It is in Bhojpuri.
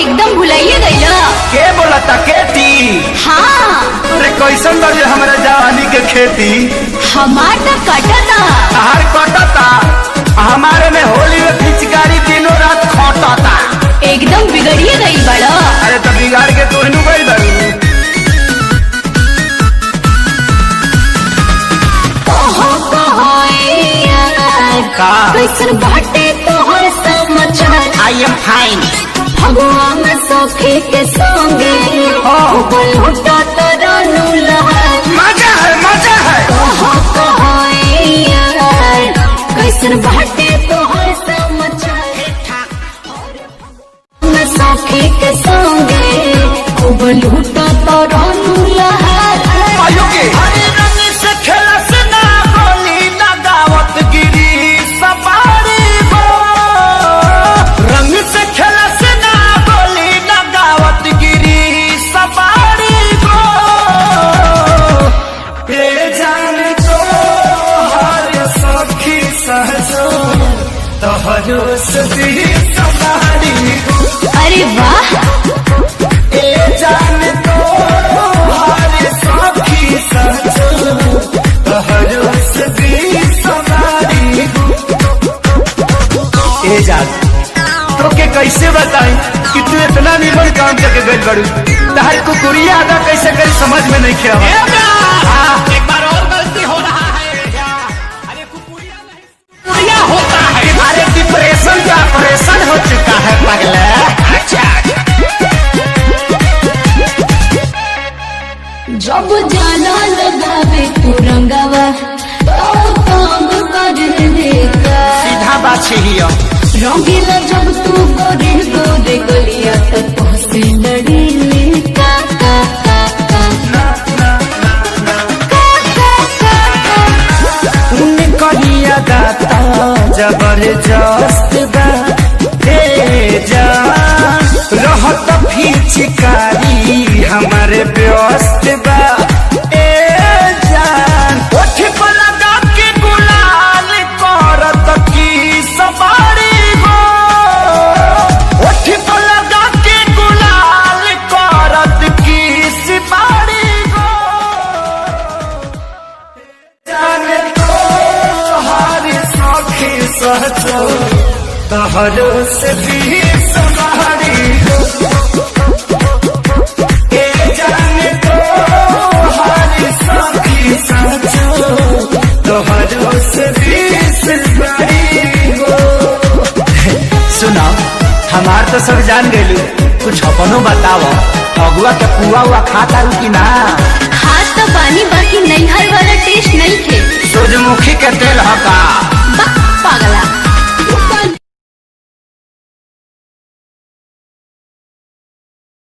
एकदम भुलाइए गईला। के बोलता केटी? हाँ। अरे कैसन बजे हमारे जवानी के खेती? हमार तो कटता। हर कटता हमारे में होली में पिचकारी दिनों रात खटता। एकदम बिगड़िए गई बड़ा। अरे तो बिगाड़ के तो इनू गई बड़ी। कैसन बाटे तोहर समाचार? I am fine. भगवान सखी के संगे लुटा तरानू लहर। मजा है मजा है। कैसन बाटे तोहर समाचार? सखी के संगे लुटा तरानू लहर। हरे रंग से खेला से ना गोली लगावत गिरी सवारी हो। रंग से खेला से ना गोली लगावत गिरी सवारी हो। ये जान तो हर सखी सहजो तोहरो सदी सवारी हो। अरे वाह। ये जान तो हर सखी सहजो तोहरो सदी सवारी हो। ए जान तो के कैसे बताई कि तू इतना निर्मल काम करके गई बड़ू? तहर कुकुरिया अदा कैसे करी समझ में नहीं खेवा। एक बार और गलती हो रहा है क्या? अरे कुकुरिया होता है। अरे डिप्रेशन का ऑपरेशन हो चुका है पगला। अच्छा जब जाना लगावे तू रंगावा तो काम कर देता। सीधा बात ही हो। रंगीला जब तू गोरे गोरे गलिया तो पहुंचे लड़ी का का का का करिया दाता जबरदस्त बा। रहत फिचकारी हमारे व्यस्त बा। ए जान ओठ पर लगा के गुलाल करत की सवारी हो। ओठ पर लगा के गुलाल करत की सवारी हो। जाने तो हर सखी सहजो तोहरो से भी सवारी हो। ए जाने तो हर सखी सहजो तोहरो से भी सवारी हो। सुनाओ हमार तो सब जान गए, कुछ अपनो बताओ। अगुआ के पुआ हुआ खाता रू की ना? हाथ तो पानी बाकी नहीं हर वाला टेस्ट नहीं थे। सूरजमुखी के तेल हका